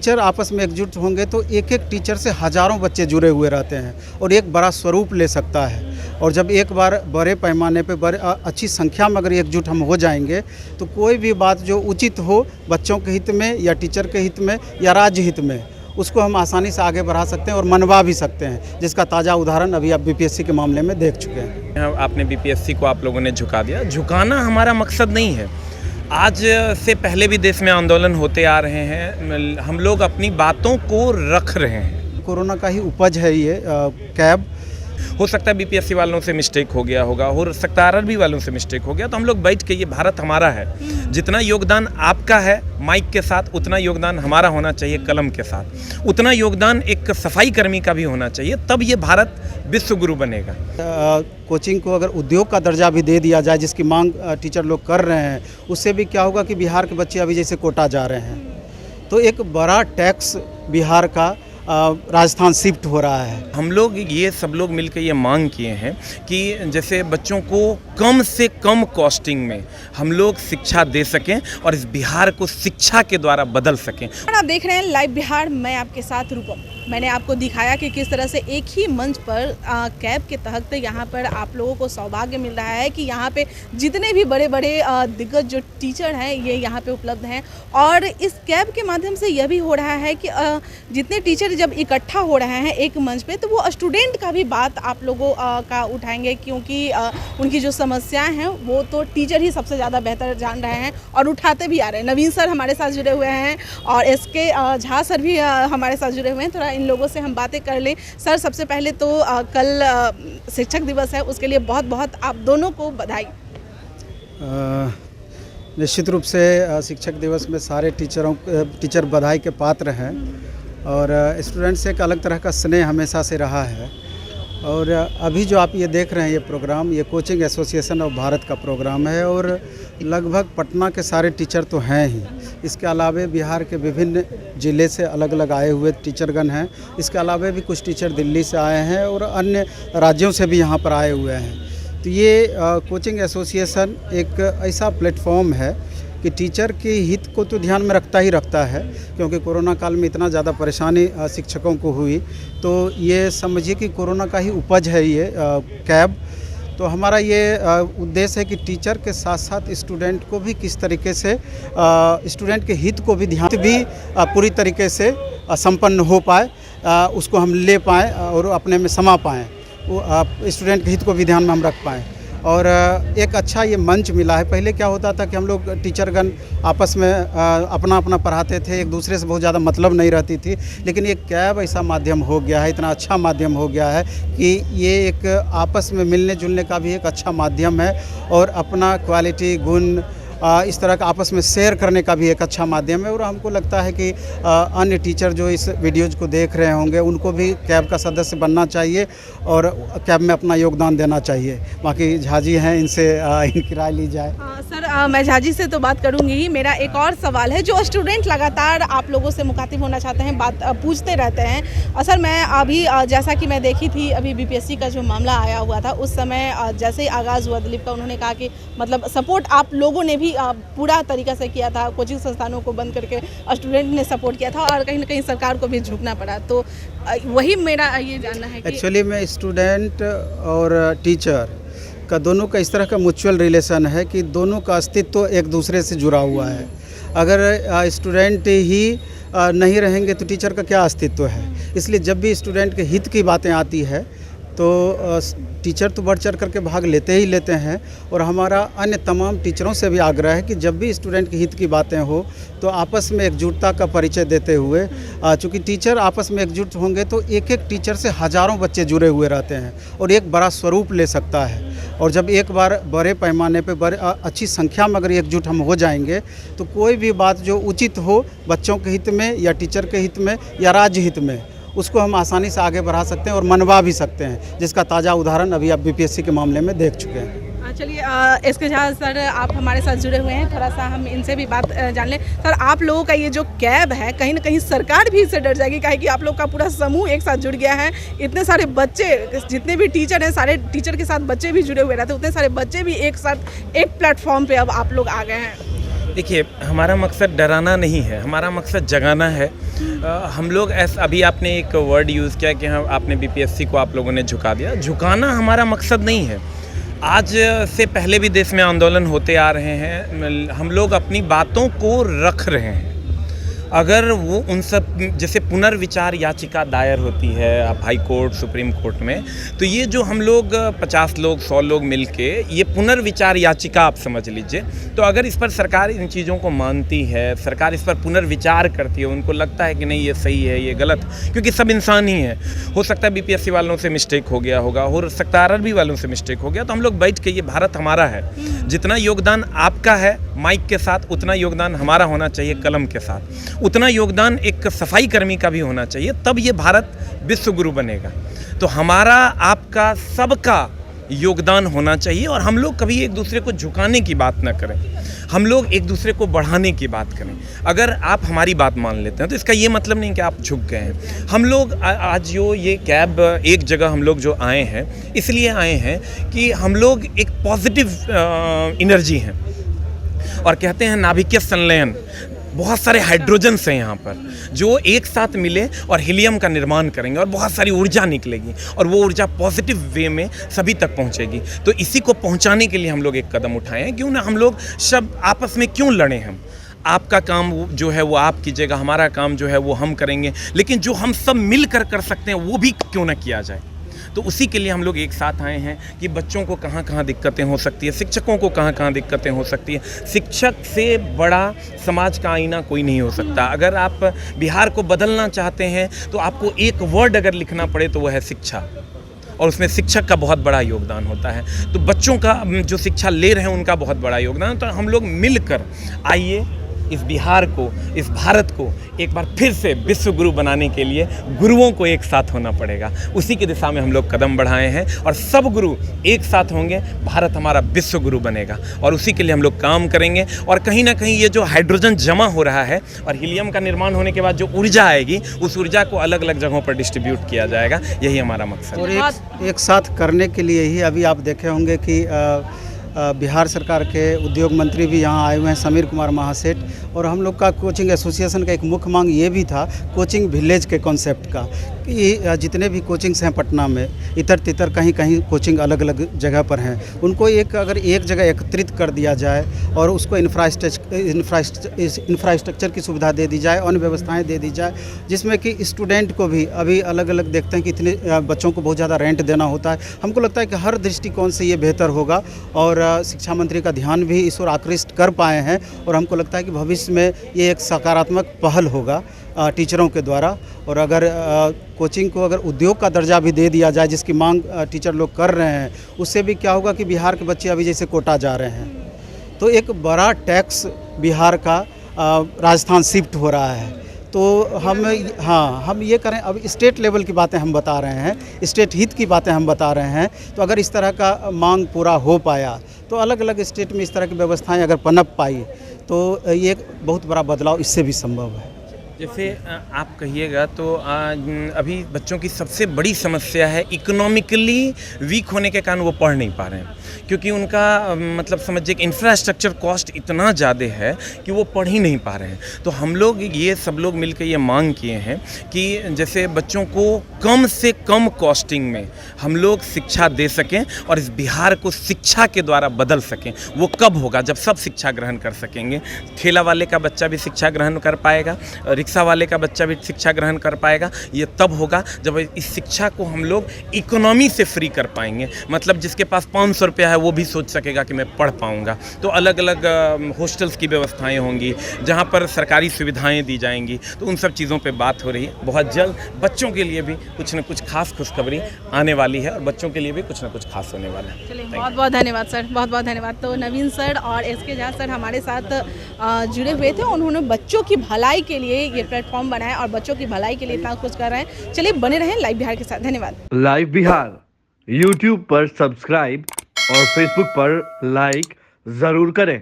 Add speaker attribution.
Speaker 1: Teacher आपस में एकजुट होंगे तो एक एक टीचर से हज़ारों बच्चे जुड़े हुए रहते हैं और एक बड़ा स्वरूप ले सकता है। और जब एक बार बड़े पैमाने पे अच्छी संख्या में अगर एकजुट हम हो जाएंगे तो कोई भी बात जो उचित हो बच्चों के हित में या टीचर के हित में या राज्य हित में, उसको हम आसानी से आगे बढ़ा सकते हैं और मनवा भी सकते हैं, जिसका ताज़ा उदाहरण अभी आप बीपीएससी के मामले में देख चुके हैं।
Speaker 2: आपने बीपीएससी को आप लोगों ने झुका दिया। झुकाना हमारा मकसद नहीं है। आज से पहले भी देश में आंदोलन होते आ रहे हैं, हम लोग अपनी बातों को रख रहे हैं।
Speaker 1: कोरोना का ही उपज है ये कैब।
Speaker 2: हो सकता है बीपीएससी वालों से मिस्टेक हो गया होगा, हो सकता है आरआरबी वालों से मिस्टेक हो गया, तो हम लोग बैठ के, ये भारत हमारा है, जितना योगदान आपका है माइक के साथ उतना योगदान हमारा होना चाहिए कलम के साथ, उतना योगदान एक सफाई कर्मी का भी होना चाहिए, तब ये भारत विश्व गुरु बनेगा।
Speaker 1: कोचिंग को अगर उद्योग का दर्जा भी दे दिया जाए, जिसकी मांग टीचर लोग कर रहे हैं, उससे भी क्या होगा कि बिहार के बच्चे अभी जैसे कोटा जा रहे हैं तो एक बड़ा टैक्स बिहार का राजस्थान शिफ्ट हो रहा है।
Speaker 2: हम लोग ये सब लोग मिलकर ये मांग किए हैं कि जैसे बच्चों को कम से कम कॉस्टिंग में हम लोग शिक्षा दे सकें और इस बिहार को शिक्षा के द्वारा बदल सकें।
Speaker 3: आप देख रहे हैं लाइव बिहार, मैं आपके साथ रूपम। मैंने आपको दिखाया कि किस तरह से एक ही मंच पर कैब के तहत यहाँ पर आप लोगों को सौभाग्य मिल रहा है कि यहाँ पे जितने भी बड़े बड़े दिग्गज जो टीचर हैं ये यहाँ पे उपलब्ध हैं। और इस कैब के माध्यम से यह भी हो रहा है कि जितने टीचर जब इकट्ठा हो रहे हैं एक मंच पे तो वो स्टूडेंट का भी बात आप लोगों का उठाएंगे, क्योंकि उनकी जो समस्याएं हैं वो तो टीचर ही सबसे ज़्यादा बेहतर जान रहे हैं और उठाते भी आ रहे हैं। नवीन सर हमारे साथ जुड़े हुए हैं और एसके झा सर भी हमारे साथ जुड़े हुए हैं। थोड़ा इन लोगों से हम बातें कर लें। सर, सबसे पहले तो कल शिक्षक दिवस है, उसके लिए बहुत बहुत आप दोनों को बधाई।
Speaker 1: निश्चित रूप से शिक्षक दिवस में सारे टीचर बधाई के पात्र हैं और स्टूडेंट से एक अलग तरह का स्नेह हमेशा से रहा है। और अभी जो आप ये देख रहे हैं ये प्रोग्राम, ये कोचिंग एसोसिएशन ऑफ भारत का प्रोग्राम है और लगभग पटना के सारे टीचर तो हैं ही, इसके अलावा बिहार के विभिन्न ज़िले से अलग अलग आए हुए टीचरगण हैं। इसके अलावा भी कुछ टीचर दिल्ली से आए हैं और अन्य राज्यों से भी यहाँ पर आए हुए हैं। तो ये कोचिंग एसोसिएशन एक ऐसा प्लेटफॉर्म है कि टीचर के हित को तो ध्यान में रखता है, क्योंकि कोरोना काल में इतना ज़्यादा परेशानी शिक्षकों को हुई, तो ये समझिए कि कोरोना का ही उपज है ये कैब। तो हमारा ये उद्देश्य है कि टीचर के साथ साथ स्टूडेंट को भी किस तरीके से स्टूडेंट के हित को भी ध्यान भी पूरी तरीके से संपन्न हो पाए, उसको हम ले पाएँ और अपने में समा पाएँ, वो स्टूडेंट के हित को भी ध्यान में हम रख पाएँ। और एक अच्छा ये मंच मिला है। पहले क्या होता था कि हम लोग टीचरगण आपस में अपना अपना पढ़ाते थे, एक दूसरे से बहुत ज़्यादा मतलब नहीं रहती थी, लेकिन ये कैब ऐसा माध्यम हो गया है, इतना अच्छा माध्यम हो गया है कि ये एक आपस में मिलने जुलने का भी एक अच्छा माध्यम है और अपना क्वालिटी गुण इस तरह का आपस में शेयर करने का भी एक अच्छा माध्यम है। और हमको लगता है कि अन्य टीचर जो इस वीडियोज़ को देख रहे होंगे उनको भी कैब का सदस्य बनना चाहिए और कैब में अपना योगदान देना चाहिए। बाकी झाजी हैं, इनसे इनकी राय ली जाए।
Speaker 3: सर, मैं झाजी से तो बात करूंगी ही। मेरा एक और सवाल है, जो स्टूडेंट लगातार आप लोगों से मुखातिब होना चाहते हैं, बात पूछते रहते हैं। सर, मैं अभी जैसा कि मैं देखी थी अभी बीपीएससी का जो मामला आया हुआ था उस समय जैसे ही आगाज़ हुआ दिलीप का, उन्होंने कहा कि मतलब सपोर्ट आप लोगों ने भी पूरा तरीका से किया था, कोचिंग संस्थानों को बंद करके स्टूडेंट ने सपोर्ट किया था और कहीं ना कहीं सरकार को भी झुकना पड़ा। तो वही मेरा ये जानना है कि
Speaker 1: एक्चुअली में स्टूडेंट और टीचर का दोनों का इस तरह का म्यूचुअल रिलेशन है कि दोनों का अस्तित्व एक दूसरे से जुड़ा हुआ है। अगर स्टूडेंट ही नहीं रहेंगे तो टीचर का क्या अस्तित्व है। इसलिए जब भी स्टूडेंट के हित की बातें आती है तो टीचर तो बढ़ चढ़ करके भाग लेते ही लेते हैं। और हमारा अन्य तमाम टीचरों से भी आग्रह है कि जब भी स्टूडेंट के हित की बातें हो तो आपस में एकजुटता का परिचय देते हुए, चूँकि टीचर आपस में एकजुट होंगे तो एक एक टीचर से हज़ारों बच्चे जुड़े हुए रहते हैं और एक बड़ा स्वरूप ले सकता है। और जब एक बार बड़े पैमाने पे अच्छी संख्या में अगर एकजुट हम हो जाएंगे तो कोई भी बात जो उचित हो बच्चों के हित में या टीचर के हित में या राज्य हित में, उसको हम आसानी से आगे बढ़ा सकते हैं और मनवा भी सकते हैं, जिसका ताज़ा उदाहरण अभी आप बीपीएससी के मामले में देख चुके हैं।
Speaker 3: चलिए, एसके झा सर आप हमारे साथ जुड़े हुए हैं, थोड़ा सा हम इनसे भी बात जान लें। सर, आप लोगों का ये जो कैब है, कहीं ना कहीं सरकार भी इससे डर जाएगी, काहे कि आप लोग का पूरा समूह एक साथ जुड़ गया है। इतने सारे बच्चे, जितने भी टीचर हैं, सारे टीचर के साथ बच्चे भी जुड़े हुए रहते हैं, उतने सारे बच्चे भी एक साथ एक प्लेटफॉर्म पे अब आप लोग आ गए हैं।
Speaker 2: देखिए, हमारा मकसद डराना नहीं है, हमारा मकसद जगाना है। हम लोग अभी आपने एक वर्ड यूज़ किया कि हाँ, आपने बीपीएससी को आप लोगों ने झुका दिया। झुकाना हमारा मकसद नहीं है। आज से पहले भी देश में आंदोलन होते आ रहे हैं, हम लोग अपनी बातों को रख रहे हैं। अगर वो उन सब जैसे पुनर्विचार याचिका दायर होती है आप हाई कोर्ट सुप्रीम कोर्ट में, तो ये जो हम लोग 50 लोग 100 लोग मिलके ये पुनर्विचार याचिका आप समझ लीजिए, तो अगर इस पर सरकार इन चीज़ों को मानती है, सरकार इस पर पुनर्विचार करती है, उनको लगता है कि नहीं ये सही है ये गलत, क्योंकि सब इंसान ही है। हो सकता है बीपीएससी वालों से मिस्टेक हो गया होगा, हो सकता है आरआरबी वालों से मिस्टेक हो गया, तो हम लोग बैठ के ये भारत हमारा है, जितना योगदान आपका है माइक के साथ उतना योगदान हमारा होना चाहिए कलम के साथ, उतना योगदान एक सफाई कर्मी का भी होना चाहिए, तब ये भारत विश्व गुरु बनेगा। तो हमारा आपका सबका योगदान होना चाहिए और हम लोग कभी एक दूसरे को झुकाने की बात ना करें, हम लोग एक दूसरे को बढ़ाने की बात करें। अगर आप हमारी बात मान लेते हैं तो इसका ये मतलब नहीं कि आप झुक गए हैं। हम लोग आज जो ये कैब एक जगह हम लोग जो आए हैं इसलिए आए हैं कि हम लोग एक पॉजिटिव एनर्जी हैं और कहते हैं नाभिकीय संलयन, बहुत सारे हाइड्रोजन्स हैं यहाँ पर जो एक साथ मिले और हीलियम का निर्माण करेंगे और बहुत सारी ऊर्जा निकलेगी और वो ऊर्जा पॉजिटिव वे में सभी तक पहुँचेगी। तो इसी को पहुँचाने के लिए हम लोग एक कदम उठाए हैं। क्यों ना हम लोग सब आपस में क्यों लड़ें? हम आपका काम जो है वो आप कीजिएगा, हमारा काम जो है वो हम करेंगे, लेकिन जो हम सब मिल कर सकते हैं वो भी क्यों ना किया जाए। तो उसी के लिए हम लोग एक साथ आए हैं कि बच्चों को कहाँ कहाँ दिक्कतें हो सकती है, शिक्षकों को कहाँ कहाँ दिक्कतें हो सकती है। शिक्षक से बड़ा समाज का आईना कोई नहीं हो सकता। अगर आप बिहार को बदलना चाहते हैं तो आपको एक वर्ड अगर लिखना पड़े तो वह है शिक्षा, और उसमें शिक्षक का बहुत बड़ा योगदान होता है। तो बच्चों का जो शिक्षा ले रहे हैं उनका बहुत बड़ा योगदान। तो हम लोग मिलकर आइए इस बिहार को, इस भारत को एक बार फिर से विश्व गुरु बनाने के लिए गुरुओं को एक साथ होना पड़ेगा। उसी की दिशा में हम लोग कदम बढ़ाए हैं और सब गुरु एक साथ होंगे, भारत हमारा विश्व गुरु बनेगा और उसी के लिए हम लोग काम करेंगे। और कहीं ना कहीं ये जो हाइड्रोजन जमा हो रहा है और हीलियम का निर्माण होने के बाद जो ऊर्जा आएगी उस ऊर्जा को अलग अलग जगहों पर डिस्ट्रीब्यूट किया जाएगा, यही हमारा मकसद है।
Speaker 1: और एक साथ करने के लिए ही अभी आप देखे होंगे कि बिहार सरकार के उद्योग मंत्री भी यहाँ आए हुए हैं, समीर कुमार महासेठ, और हम लोग का कोचिंग एसोसिएशन का एक मुख्य मांग ये भी था कोचिंग विलेज के कॉन्सेप्ट का, कि जितने भी कोचिंग्स हैं पटना में इतर तितर कहीं कहीं कोचिंग अलग अलग जगह पर हैं, उनको अगर एक जगह एकत्रित कर दिया जाए और उसको इंफ्रास्ट्रक्चर की सुविधा दे दी जाए, अन्य व्यवस्थाएँ दे दी जाए, जिसमें कि स्टूडेंट को भी अभी अलग अलग देखते हैं कि इतने बच्चों को बहुत ज़्यादा रेंट देना होता है। हमको लगता है कि हर दृष्टिकोण से ये बेहतर होगा और शिक्षा मंत्री का ध्यान भी इस ओर आकृष्ट कर पाए हैं और हमको लगता है कि भविष्य में ये एक सकारात्मक पहल होगा टीचरों के द्वारा। और अगर कोचिंग को अगर उद्योग का दर्जा भी दे दिया जाए, जिसकी मांग टीचर लोग कर रहे हैं, उससे भी क्या होगा कि बिहार के बच्चे अभी जैसे कोटा जा रहे हैं तो एक बड़ा टैक्स बिहार का राजस्थान शिफ्ट हो रहा है। तो हम ये करें, अब स्टेट लेवल की बातें हम बता रहे हैं, स्टेट हित की बातें हम बता रहे हैं। तो अगर इस तरह का मांग पूरा हो पाया तो अलग अलग स्टेट में इस तरह की व्यवस्थाएं अगर पनप पाई तो ये एक बहुत बड़ा बदलाव इससे भी संभव है।
Speaker 2: जैसे आप कहिएगा तो अभी बच्चों की सबसे बड़ी समस्या है इकोनॉमिकली वीक होने के कारण वो पढ़ नहीं पा रहे हैं, क्योंकि उनका मतलब समझिए कि इंफ्रास्ट्रक्चर कॉस्ट इतना ज़्यादा है कि वो पढ़ ही नहीं पा रहे हैं। तो हम लोग ये सब लोग मिलकर ये मांग किए हैं कि जैसे बच्चों को कम से कम कॉस्टिंग में हम लोग शिक्षा दे सकें और इस बिहार को शिक्षा के द्वारा बदल सकें। वो कब होगा? जब सब शिक्षा ग्रहण कर सकेंगे। ठेला वाले का बच्चा भी शिक्षा ग्रहण कर पाएगा, रिक्शा वाले का बच्चा भी शिक्षा ग्रहण कर पाएगा। ये तब होगा जब इस शिक्षा को हम लोग इकोनॉमी से फ्री कर पाएंगे। मतलब जिसके पास 500 रुपया है वो भी सोच सकेगा कि मैं पढ़ पाऊंगा। तो अलग अलग हॉस्टल्स की व्यवस्थाएं होंगी जहां पर सरकारी सुविधाएं दी जाएंगी। तो उन सब चीज़ों पे बात हो रही है। बहुत जल्द बच्चों के लिए भी कुछ न कुछ खास खुशखबरी आने वाली है और बच्चों के लिए भी कुछ न कुछ खास होने वाला है।
Speaker 3: चलिए, बहुत बहुत धन्यवाद सर, बहुत बहुत धन्यवाद। तो नवीन सर और एसके झा सर हमारे साथ जुड़े हुए थे। उन्होंने बच्चों की भलाई के लिए ये प्लेटफॉर्म बनाया और बच्चों की भलाई के लिए इतना कुछ कर रहे हैं। चलिए बने रहें लाइव बिहार के साथ। धन्यवाद।
Speaker 4: लाइव बिहार यूट्यूब पर सब्सक्राइब और फेसबुक पर लाइक जरूर करें।